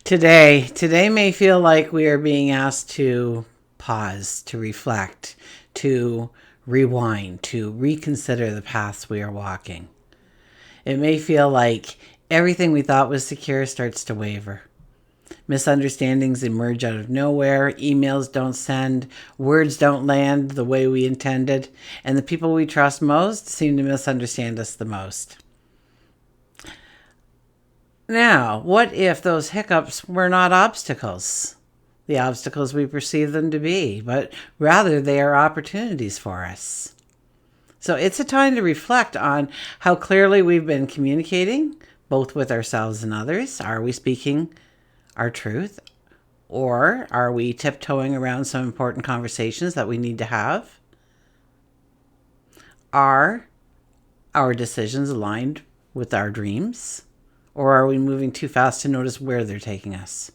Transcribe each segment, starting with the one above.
Today may feel like we are being asked to pause, to reflect, to rewind, to reconsider the paths we are walking. It may feel like everything we thought was secure starts to waver. Misunderstandings emerge out of nowhere, emails don't send, words don't land the way we intended, and the people we trust most seem to misunderstand us the most. Now, what if those hiccups were not obstacles? The obstacles we perceive them to be, but rather they are opportunities for us. So it's a time to reflect on how clearly we've been communicating, both with ourselves and others. Are we speaking our truth? Or are we tiptoeing around some important conversations that we need to have? Are our decisions aligned with our dreams? Or are we moving too fast to notice where they're taking us?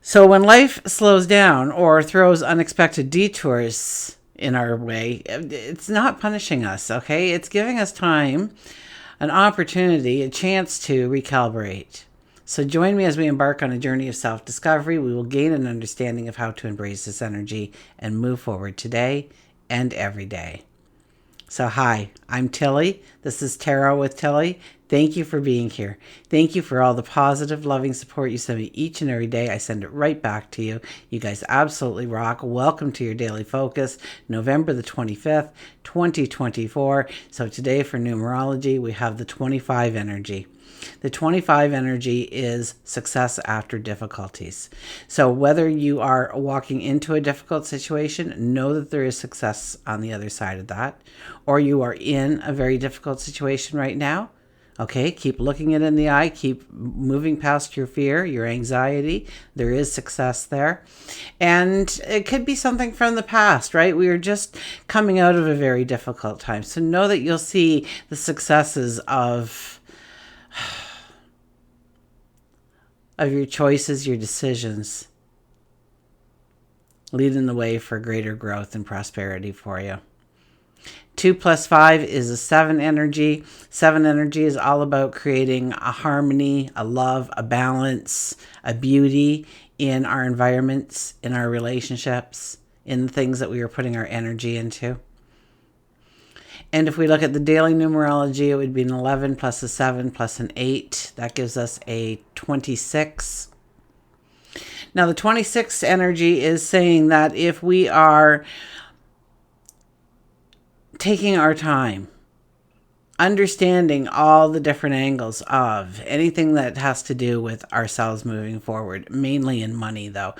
So when life slows down or throws unexpected detours in our way, it's not punishing us, okay? It's giving us time, an opportunity, a chance to recalibrate. So join me as we embark on a journey of self-discovery. We will gain an understanding of how to embrace this energy and move forward today and every day. So hi, I'm Tilly. This is Tarot with Tilly. Thank you for being here. Thank you for all the positive, loving support you send me each and every day. I send it right back to you. You guys absolutely rock. Welcome to your daily focus, November the 25th, 2024. So today for numerology, we have the 25 energy. The 25 energy is success after difficulties. So whether you are walking into a difficult situation, know that there is success on the other side of that. Or you are in a very difficult situation right now. Okay, keep looking it in the eye. Keep moving past your fear, your anxiety. There is success there. And it could be something from the past, right? We are just coming out of a very difficult time. So know that you'll see the successes of your choices, your decisions, leading the way for greater growth and prosperity for you. 2 plus 5 is a 7 energy. 7 energy is all about creating a harmony, a love, a balance, a beauty in our environments, in our relationships, in the things that we are putting our energy into. And if we look at the daily numerology, it would be an 11 plus a 7 plus an 8. That gives us a 26. Now, the 26 energy is saying that if we are taking our time, understanding all the different angles of anything that has to do with ourselves moving forward, mainly in money though,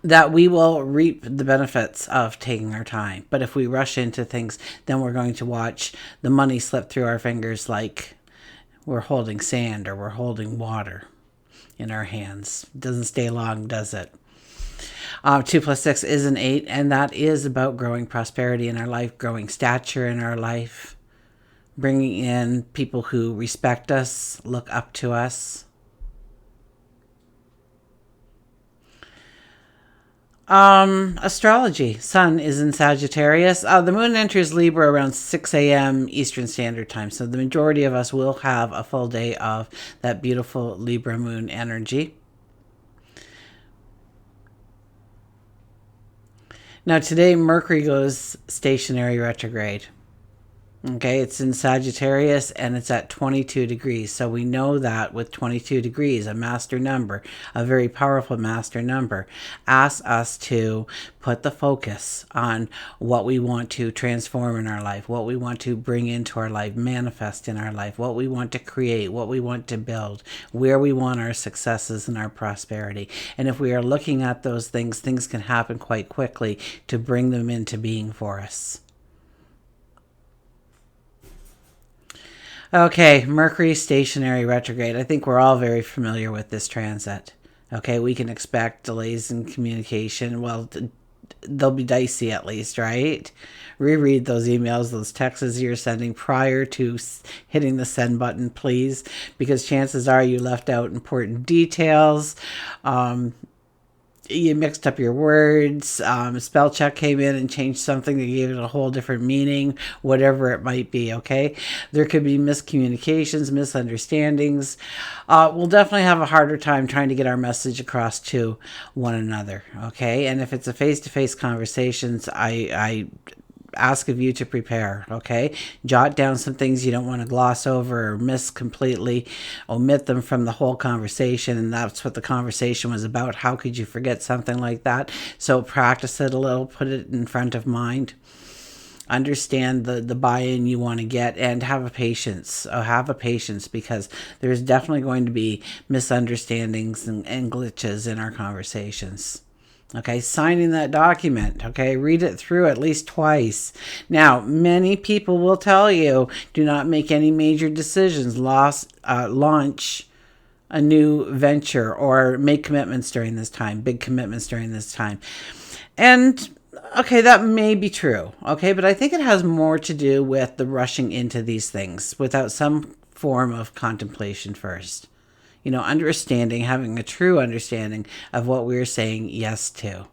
that we will reap the benefits of taking our time. But if we rush into things, then we're going to watch the money slip through our fingers like we're holding sand or we're holding water in our hands. It doesn't stay long, does it? 2 plus 6 is an 8, and that is about growing prosperity in our life, growing stature in our life, bringing in people who respect us, look up to us. Astrology. Sun is in Sagittarius. The moon enters Libra around 6 a.m. Eastern Standard Time. So the majority of us will have a full day of that beautiful Libra moon energy. Now today, Mercury goes stationary retrograde. Okay, it's in Sagittarius and it's at 22 degrees. So we know that with 22 degrees, a master number, a very powerful master number, asks us to put the focus on what we want to transform in our life, what we want to bring into our life, manifest in our life, what we want to create, what we want to build, where we want our successes and our prosperity. And if we are looking at those things, things can happen quite quickly to bring them into being for us. Okay, Mercury stationary retrograde. I think we're all very familiar with this transit. Okay, we can expect delays in communication. Well, they'll be dicey at least, right? Reread those emails, those texts you're sending prior to hitting the send button, please, because chances are you left out important details. you mixed up your words, spell check came in and changed something that gave it a whole different meaning, whatever it might be, okay? There could be miscommunications, misunderstandings. We'll definitely have a harder time trying to get our message across to one another, okay? And if it's a face-to-face conversations, I ask of you to prepare, okay? Jot down some things you don't want to gloss over or miss completely. Omit them from the whole conversation, and that's what the conversation was about. How could you forget something like that? So practice it a little, put it in front of mind. Understand the buy-in you want to get, and have a patience. Have a patience, because there's definitely going to be misunderstandings and glitches in our conversations. Okay, signing that document. Okay, read it through at least twice. Now, many people will tell you, do not make any major decisions, launch a new venture, or make commitments during this time, big commitments during this time. And okay, that may be true. Okay, but I think it has more to do with the rushing into these things without some form of contemplation first. Understanding, having a true understanding of what we're saying yes to.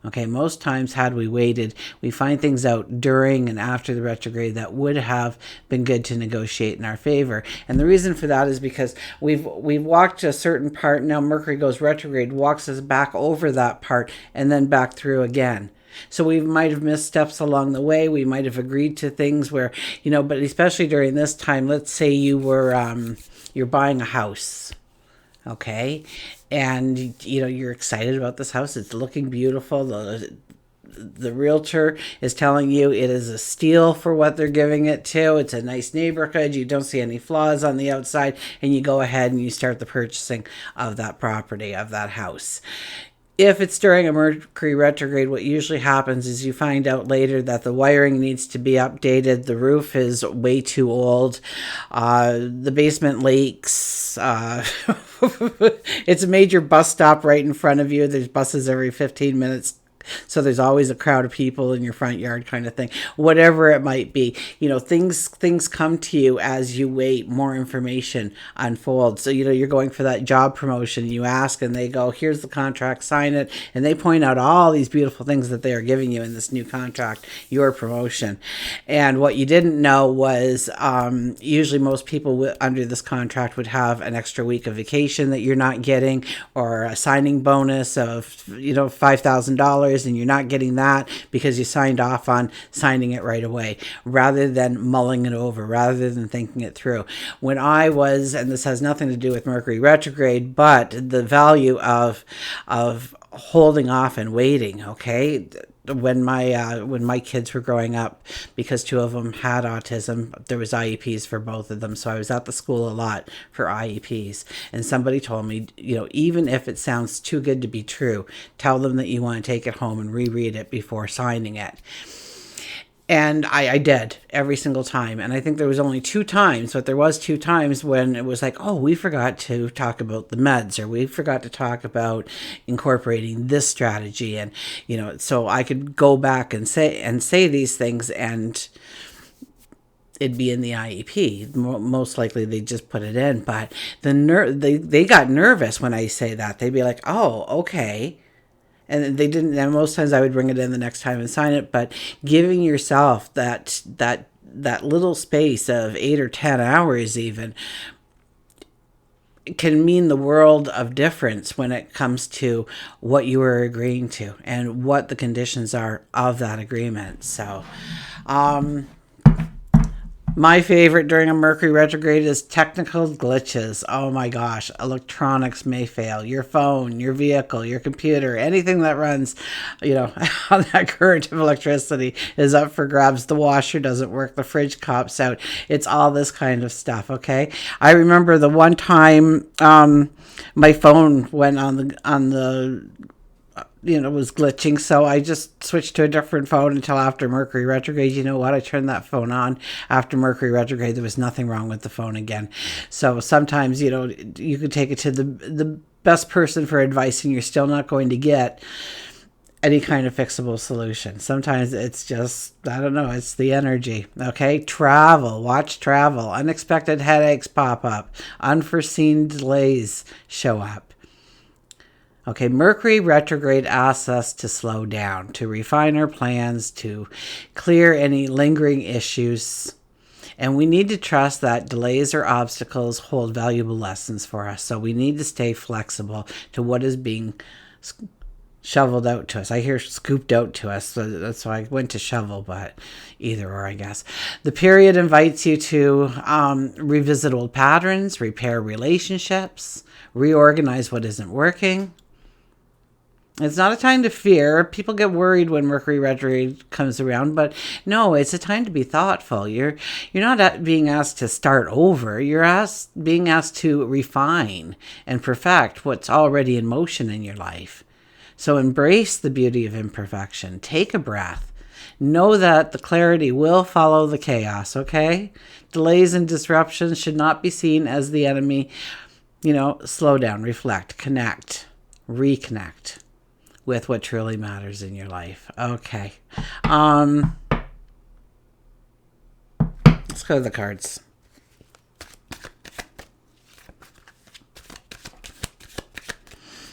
Okay, most times had we waited, we find things out during and after the retrograde that would have been good to negotiate in our favor. And the reason for that is because we've walked a certain part. Now Mercury goes retrograde, walks us back over that part and then back through again. So we might have missed steps along the way. We might have agreed to things where, but especially during this time, let's say you're buying a house. Okay, and you're excited about this house. It's looking beautiful. The realtor is telling you it is a steal for what they're giving it to. It's a nice neighborhood. You don't see any flaws on the outside, and you go ahead and you start the purchasing of that property, of that house. If it's during a Mercury retrograde, what usually happens is you find out later that the wiring needs to be updated. The roof is way too old. The basement leaks. It's a major bus stop right in front of you. There's buses every 15 minutes. So there's always a crowd of people in your front yard, kind of thing. Whatever it might be, things come to you as you wait. More information unfolds. So you're going for that job promotion. You ask, and they go, "Here's the contract, sign it." And they point out all these beautiful things that they are giving you in this new contract, your promotion. And what you didn't know was, usually most people under this contract would have an extra week of vacation that you're not getting, or a signing bonus of $5,000. And you're not getting that because you signed off on signing it right away, rather than mulling it over, rather than thinking it through. When I was, and this has nothing to do with Mercury retrograde, but the value of holding off and waiting, okay? When my kids were growing up, because two of them had autism, there was IEPs for both of them. So I was at the school a lot for IEPs. And somebody told me, even if it sounds too good to be true, tell them that you want to take it home and reread it before signing it. And I did every single time. And I think there was only 2 times, but there was 2 times when it was like, oh, we forgot to talk about the meds, or we forgot to talk about incorporating this strategy. And, so I could go back and say these things, and it'd be in the IEP. Most likely they just put it in. But they got nervous when I say that. They'd be like, oh, okay. And they didn't. And most times I would bring it in the next time and sign it. But giving yourself that little space of 8 or 10 hours even can mean the world of difference when it comes to what you are agreeing to and what the conditions are of that agreement. So, my favorite during a Mercury retrograde is technical glitches. Oh my gosh, electronics may fail. Your phone, your vehicle, your computer, anything that runs, on that current of electricity is up for grabs. The washer doesn't work. The fridge cops out. It's all this kind of stuff, okay? I remember the one time my phone went on the was glitching, so I just switched to a different phone until after Mercury retrograde. You know what? I turned that phone on after Mercury retrograde. There was nothing wrong with the phone again. So sometimes, you could take it to the best person for advice, and you're still not going to get any kind of fixable solution. Sometimes it's just, I don't know, it's the energy. Okay, travel, watch travel. Unexpected headaches pop up. Unforeseen delays show up. Okay, Mercury retrograde asks us to slow down, to refine our plans, to clear any lingering issues. And we need to trust that delays or obstacles hold valuable lessons for us. So we need to stay flexible to what is being shoveled out to us. I hear scooped out to us, so that's why I went to shovel, but either or, I guess. The period invites you to revisit old patterns, repair relationships, reorganize what isn't working. It's not a time to fear. People get worried when Mercury retrograde comes around, but no, it's a time to be thoughtful. You're not being asked to start over. You're being asked to refine and perfect what's already in motion in your life. So embrace the beauty of imperfection. Take a breath. Know that the clarity will follow the chaos, okay? Delays and disruptions should not be seen as the enemy. Slow down, reflect, connect, reconnect with what truly matters in your life. Okay. Let's go to the cards.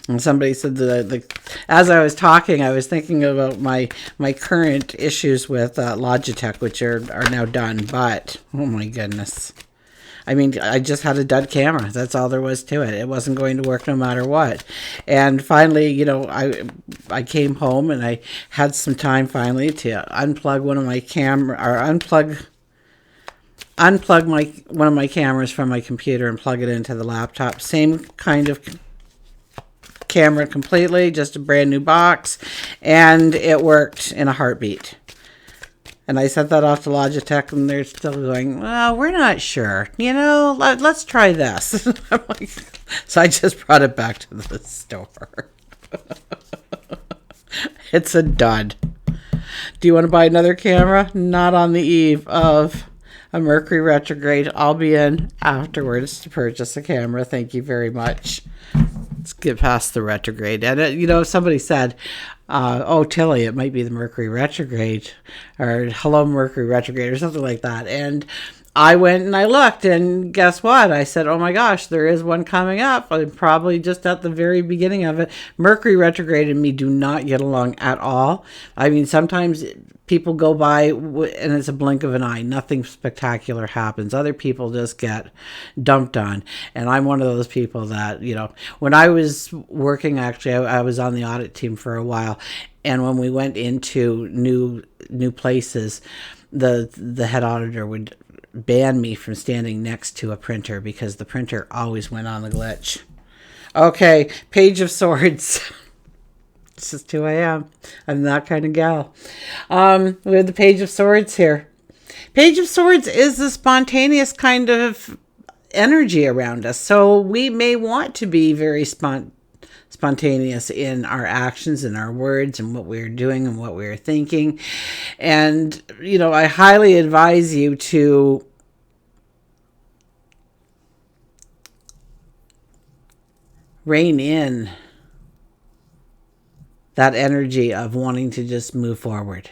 And somebody said that as I was talking, I was thinking about my current issues with Logitech, which are now done. But, oh my goodness. I mean, I just had a dud camera. That's all there was to it. It wasn't going to work no matter what. And finally, I came home and I had some time finally to unplug one of my unplug one of my cameras from my computer and plug it into the laptop. Same kind of camera completely, just a brand new box, and it worked in a heartbeat. And I sent that off to Logitech, and they're still going, well, we're not sure. Let's try this. I'm like, so I just brought it back to the store. It's a dud. Do you want to buy another camera? Not on the eve of a Mercury retrograde. I'll be in afterwards to purchase a camera. Thank you very much. Let's get past the retrograde. And, somebody said, Tilly, it might be the Mercury retrograde, or hello, Mercury retrograde, or something like that. And I went and I looked, and guess what? I said, oh my gosh, there is one coming up. I'm probably just at the very beginning of it. Mercury retrograde and me do not get along at all. I mean, sometimes people go by and it's a blink of an eye. Nothing spectacular happens. Other people just get dumped on. And I'm one of those people that, when I was working, actually, I was on the audit team for a while. And when we went into new places, the head auditor would ban me from standing next to a printer because the printer always went on the glitch. Okay, Page of Swords. This is who I am. I'm that kind of gal. We have the Page of Swords here. Page of Swords is the spontaneous kind of energy around us. So we may want to be very spontaneous in our actions and our words and what we're doing and what we're thinking. And, I highly advise you to rein in that energy of wanting to just move forward.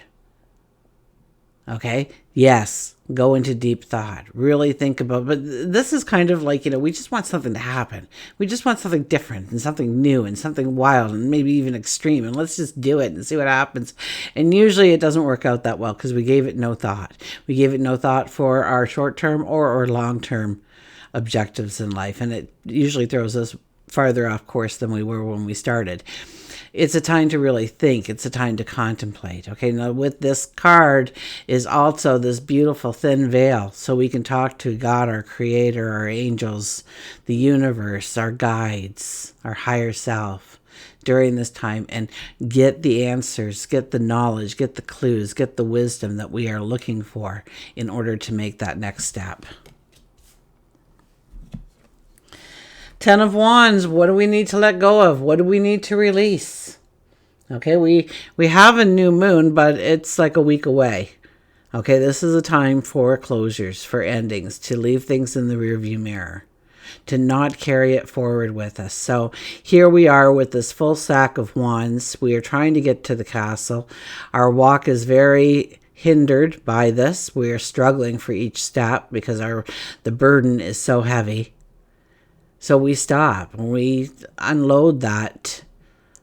Okay? Yes, go into deep thought. Really think about, but this is kind of like, we just want something to happen. We just want something different and something new and something wild and maybe even extreme. And let's just do it and see what happens. And usually it doesn't work out that well because we gave it no thought. We gave it no thought for our short-term or our long-term objectives in life. And it usually throws us farther off course than we were when we started. It's a time to really think. It's a time to contemplate. Okay, now with this card is also this beautiful thin veil, so we can talk to God, our creator, our angels, the universe, our guides, our higher self during this time and get the answers, get the knowledge, get the clues, get the wisdom that we are looking for in order to make that next step. 10 of Wands, what do we need to let go of? What do we need to release? Okay, we have a new moon, but it's like a week away. Okay, this is a time for closures, for endings, to leave things in the rearview mirror, to not carry it forward with us. So here we are with this full sack of wands. We are trying to get to the castle. Our walk is very hindered by this. We are struggling for each step because the burden is so heavy. So we stop and we unload that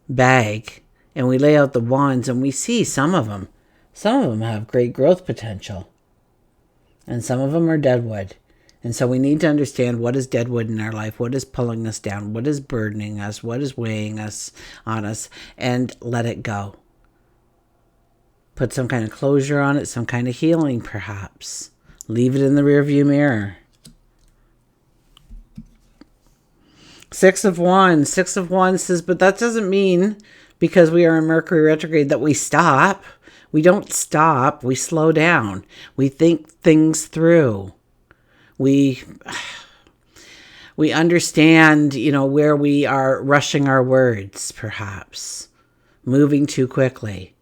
bag and we lay out the wands and we see some of them. Some of them have great growth potential. And some of them are deadwood. And so we need to understand what is deadwood in our life, what is pulling us down, what is burdening us, what is weighing us on us, and let it go. Put some kind of closure on it, some kind of healing perhaps. Leave it in the rearview mirror. Six of Wands. Six of Wands says, but that doesn't mean because we are in Mercury retrograde that we stop. We don't stop. We slow down. We think things through. We understand, where we are rushing our words, perhaps. Moving too quickly.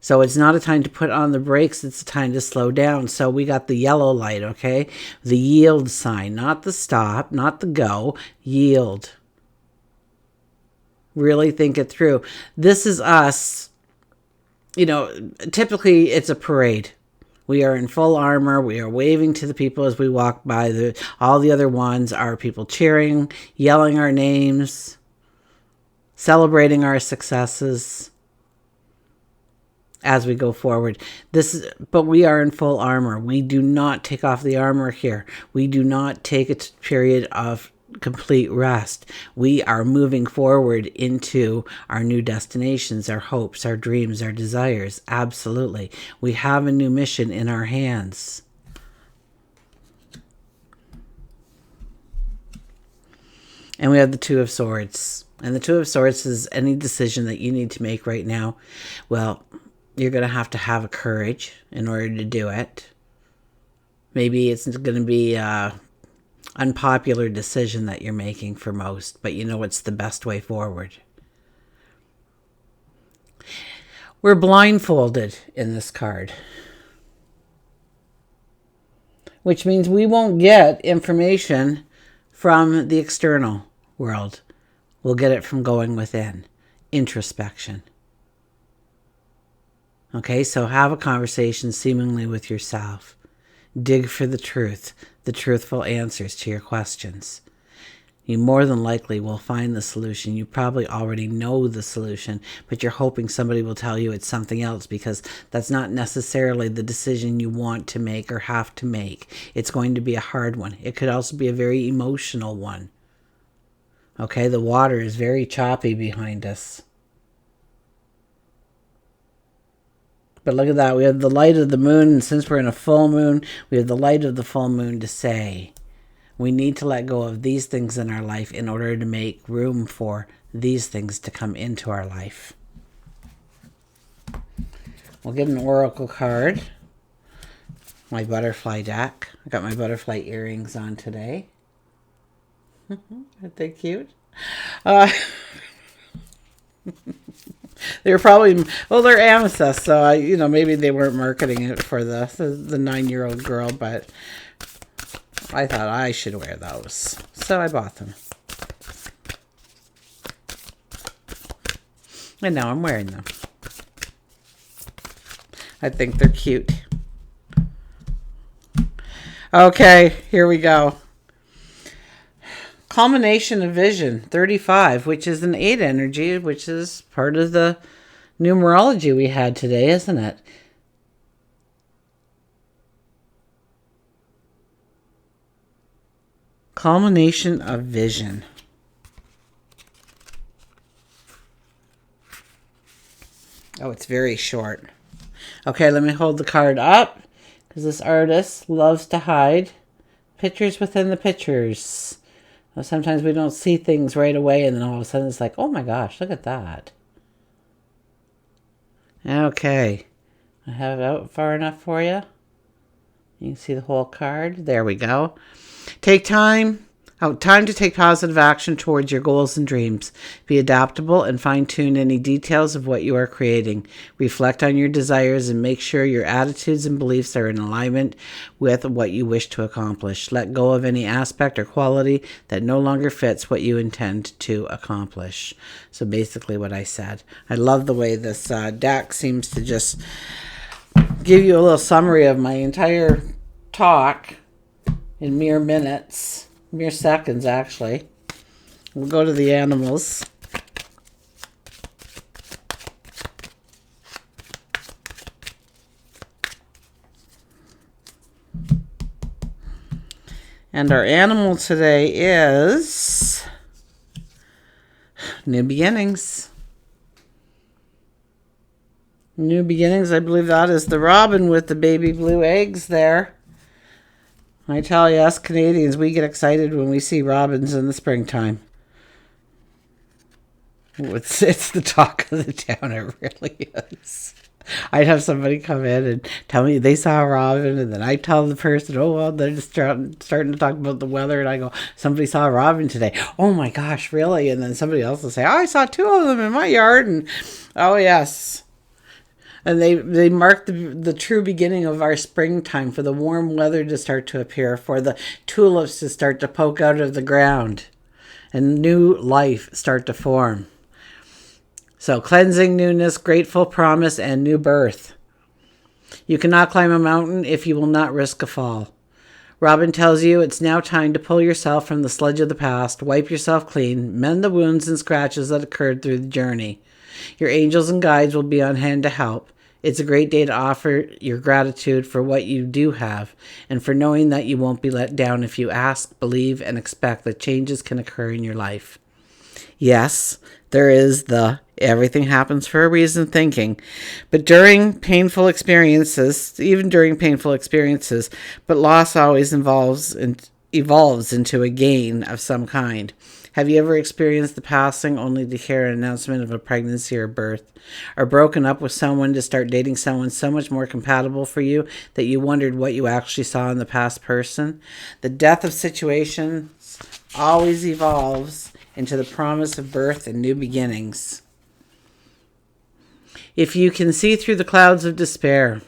So it's not a time to put on the brakes. It's a time to slow down. So we got the yellow light, okay? The yield sign, not the stop, not the go. Yield. Really think it through. This is us. Typically it's a parade. We are in full armor. We are waving to the people as we walk by. All the other ones are people cheering, yelling our names, celebrating our successes as we go forward. But we are in full armor. We do not take off the armor here. We do not take a period of complete rest. We are moving forward into our new destinations, our hopes, our dreams, our desires. Absolutely. We have a new mission in our hands. And we have the Two of Swords. And the Two of Swords is any decision that you need to make right now. Well, you're going to have a courage in order to do it. Maybe it's going to be an unpopular decision that you're making for most, but it's the best way forward. We're blindfolded in this card, which means we won't get information from the external world. We'll get it from going within. Introspection. Okay, so have a conversation seemingly with yourself. Dig for the truth, the truthful answers to your questions. You more than likely will find the solution. You probably already know the solution, but you're hoping somebody will tell you it's something else because that's not necessarily the decision you want to make or have to make. It's going to be a hard one. It could also be a very emotional one. Okay, the water is very choppy behind us. But look at that. We have the light of the moon. And since we're in a full moon, we have the light of the full moon to say we need to let go of these things in our life in order to make room for these things to come into our life. We'll get an oracle card. My butterfly deck. I got my butterfly earrings on today. Aren't they cute? They're probably, they're amethyst, so maybe they weren't marketing it for the 9-year-old girl, but I thought I should wear those, so I bought them. And now I'm wearing them. I think they're cute. Okay, here we go. Culmination of Vision, 35, which is an 8 energy, which is part of the numerology we had today, isn't it? Culmination of Vision. Oh, it's very short. Okay, let me hold the card up, because this artist loves to hide pictures within the pictures. Sometimes we don't see things right away, and then all of a sudden it's like, oh my gosh, look at that. Okay. I have it out far enough for you. You can see the whole card. There we go. Take time. Time to take positive action towards your goals and dreams. Be adaptable and fine-tune any details of what you are creating. Reflect on your desires and make sure your attitudes and beliefs are in alignment with what you wish to accomplish. Let go of any aspect or quality that no longer fits what you intend to accomplish. So basically what I said. I love the way this deck seems to just give you a little summary of my entire talk in mere minutes. Mere seconds, actually. We'll go to the animals. And our animal today is new beginnings. New beginnings, I believe that is the robin with the baby blue eggs there. I tell you, us Canadians, we get excited when we see robins in the springtime. It's the talk of the town, it really is. I'd have somebody come in and tell me they saw a robin, and then I tell the person, oh, well, they're just starting to talk about the weather, and I go, somebody saw a robin today. Oh my gosh, really? And then somebody else will say, oh, I saw 2 of them in my yard, and oh yes. And they mark the true beginning of our springtime, for the warm weather to start to appear, for the tulips to start to poke out of the ground, and new life start to form. So cleansing, newness, grateful promise, and new birth. You cannot climb a mountain if you will not risk a fall. Robin tells you it's now time to pull yourself from the sludge of the past, wipe yourself clean, mend the wounds and scratches that occurred through the journey. Your angels and guides will be on hand to help. It's a great day to offer your gratitude for what you do have, and for knowing that you won't be let down if you ask, believe, and expect that changes can occur in your life. Yes, there is the everything happens for a reason thinking, but during painful experiences, but loss always evolves into a gain of some kind. Have you ever experienced the passing only to hear an announcement of a pregnancy or birth? Or broken up with someone to start dating someone so much more compatible for you that you wondered what you actually saw in the past person? The death of situations always evolves into the promise of birth and new beginnings. If you can see through the clouds of despair.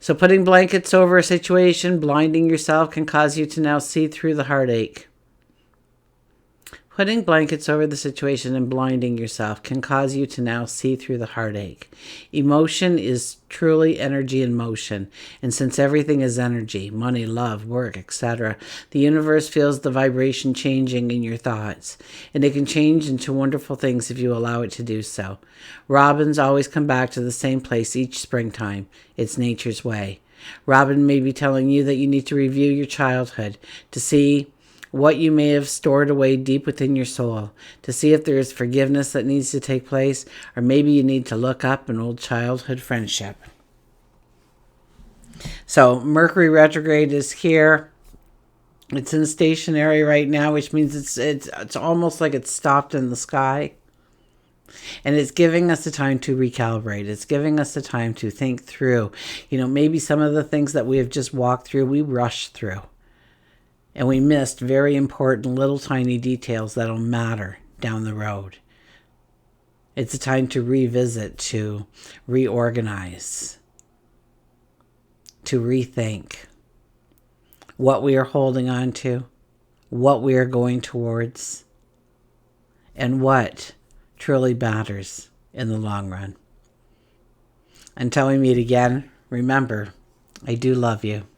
So putting blankets over a situation, blinding yourself, can cause you to now see through the heartache. Putting blankets over the situation and blinding yourself can cause you to now see through the heartache. Emotion is truly energy in motion, and since everything is energy, money, love, work, etc., the universe feels the vibration changing in your thoughts, and it can change into wonderful things if you allow it to do so. Robins always come back to the same place each springtime. It's nature's way. Robin may be telling you that you need to review your childhood to see what you may have stored away deep within your soul, to see if there is forgiveness that needs to take place, or maybe you need to look up an old childhood friendship. So Mercury retrograde is here. It's in stationary right now, which means it's almost like it's stopped in the sky. And it's giving us the time to recalibrate. It's giving us the time to think through. Maybe some of the things that we have just walked through, we rushed through. And we missed very important little tiny details that'll matter down the road. It's a time to revisit, to reorganize, to rethink what we are holding on to, what we are going towards, and what truly matters in the long run. Until we meet again, remember, I do love you.